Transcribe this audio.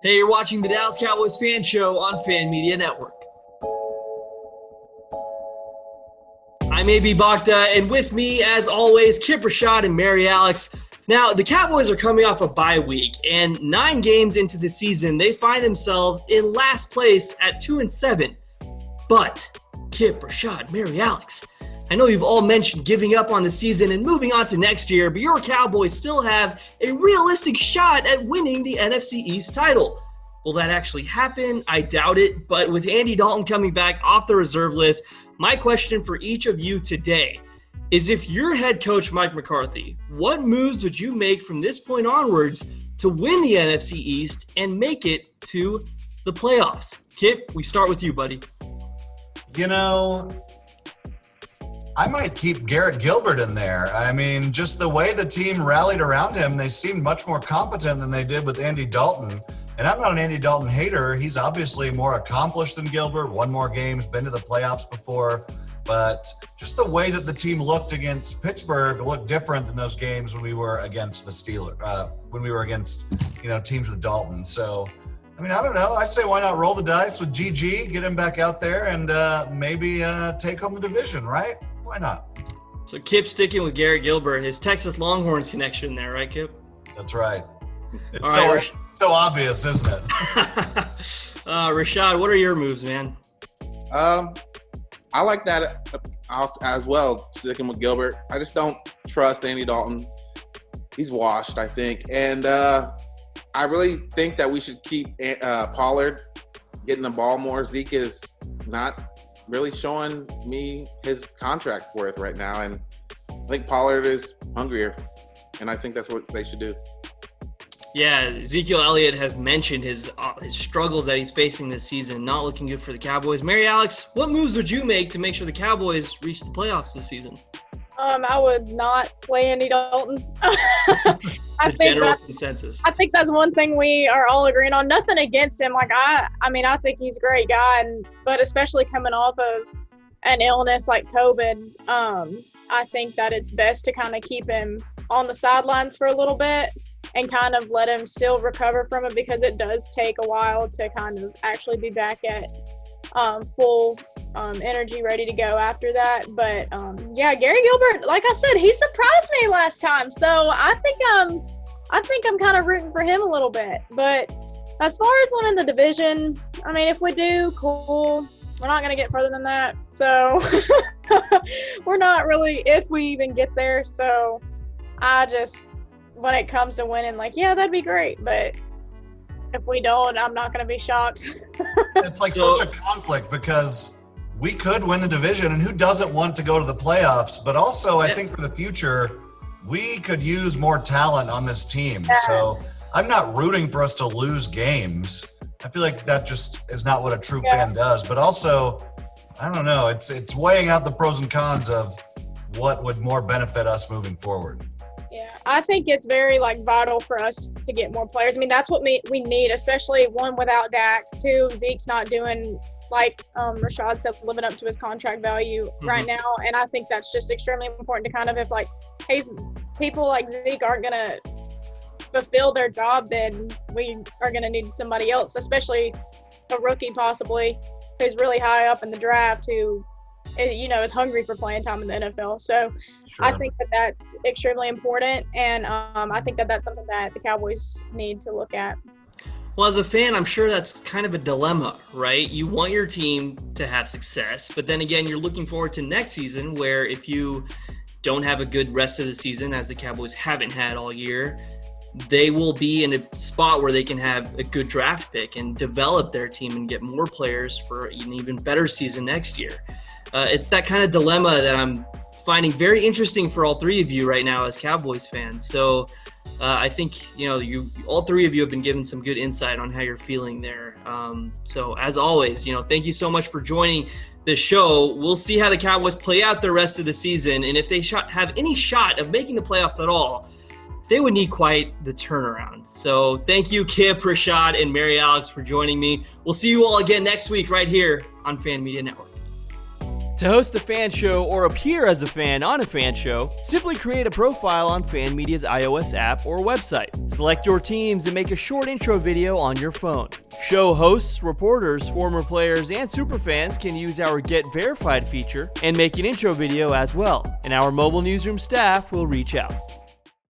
Hey, you're watching the Dallas Cowboys Fan Show on Fan Media Network. I'm A.B. Bhakta, and with me, as always, Kip Rashad and Mary Alex. Now, the Cowboys are coming off a bye week, and 9 games into the season, they find themselves in last place at 2-7. But, Kip, Rashad, Mary Alex, I know you've all mentioned giving up on the season and moving on to next year, but your Cowboys still have a realistic shot at winning the NFC East title. Will that actually happen? I doubt it, but with Andy Dalton coming back off the reserve list, my question for each of you today is, if you're head coach Mike McCarthy, what moves would you make from this point onwards to win the NFC East and make it to the playoffs? Kip, we start with you, buddy. You know, I might keep Garrett Gilbert in there. I mean, just the way the team rallied around him, they seemed much more competent than they did with Andy Dalton. And I'm not an Andy Dalton hater. He's obviously more accomplished than Gilbert, won more games, been to the playoffs before. But just the way that the team looked against Pittsburgh looked different than those games when we were against the Steelers, when we were against, teams with Dalton. So, I mean, I don't know. I say why not roll the dice with GG, get him back out there, and maybe take home the division, right? Why not? So Kip sticking with Garrett Gilbert, his Texas Longhorns connection there, right, Kip? That's right. It's All right, so obvious, isn't it? Rashad, what are your moves, man? I like that as well, sticking with Gilbert. I just don't trust Andy Dalton. He's washed, I think. And I really think that we should keep Pollard getting the ball more. Zeke is not really showing me his contract worth right now. And I think Pollard is hungrier. And I think that's what they should do. Yeah, Ezekiel Elliott has mentioned his struggles that he's facing this season, not looking good for the Cowboys. Mary Alex, what moves would you make to make sure the Cowboys reach the playoffs this season? I would not play Andy Dalton. I think that's one thing we are all agreeing on. Nothing against him. I think he's a great guy, but especially coming off of an illness like COVID, I think that it's best to kind of keep him on the sidelines for a little bit and kind of let him still recover from it, because it does take a while to kind of actually be back at full energy, ready to go after that. But Gary Gilbert, like I said, he surprised me last time, so I think I'm kind of rooting for him a little bit. But as far as winning the division, I mean, if we do, cool. We're not going to get further than that, so we're not really, if we even get there. So when it comes to winning, that'd be great. But if we don't, I'm not going to be shocked. It's like such a conflict, because we could win the division, and who doesn't want to go to the playoffs? But also, I think for the future, we could use more talent on this team. Yeah. So I'm not rooting for us to lose games. I feel like that just is not what a true fan does. But also, I don't know, it's weighing out the pros and cons of what would more benefit us moving forward. Yeah, I think it's very vital for us to get more players. I mean, that's what we need, especially one, without Dak. 2, Zeke's not doing, Rashad said, living up to his contract value right now. And I think that's just extremely important to kind of, if people like Zeke aren't going to fulfill their job, then we are going to need somebody else, especially a rookie possibly who's really high up in the draft, who is hungry for playing time in the NFL. So sure. I think that's extremely important, and I think that's something that the Cowboys need to look at. Well, as a fan, I'm sure that's kind of a dilemma, right? You want your team to have success, but then again, you're looking forward to next season, where if you don't have a good rest of the season, as the Cowboys haven't had all year, they will be in a spot where they can have a good draft pick and develop their team and get more players for an even better season next year. It's that kind of dilemma that I'm finding very interesting for all three of you right now as Cowboys fans. So I think, all three of you have been given some good insight on how you're feeling there. So as always, thank you so much for joining the show. We'll see how the Cowboys play out the rest of the season. And if they have any shot of making the playoffs at all, they would need quite the turnaround. So thank you, Kip, Rashad, and Mary Alex for joining me. We'll see you all again next week right here on Fan Media Network. To host a fan show or appear as a fan on a fan show, simply create a profile on Fan Media's iOS app or website. Select your teams and make a short intro video on your phone. Show hosts, reporters, former players, and superfans can use our Get Verified feature and make an intro video as well, and our mobile newsroom staff will reach out.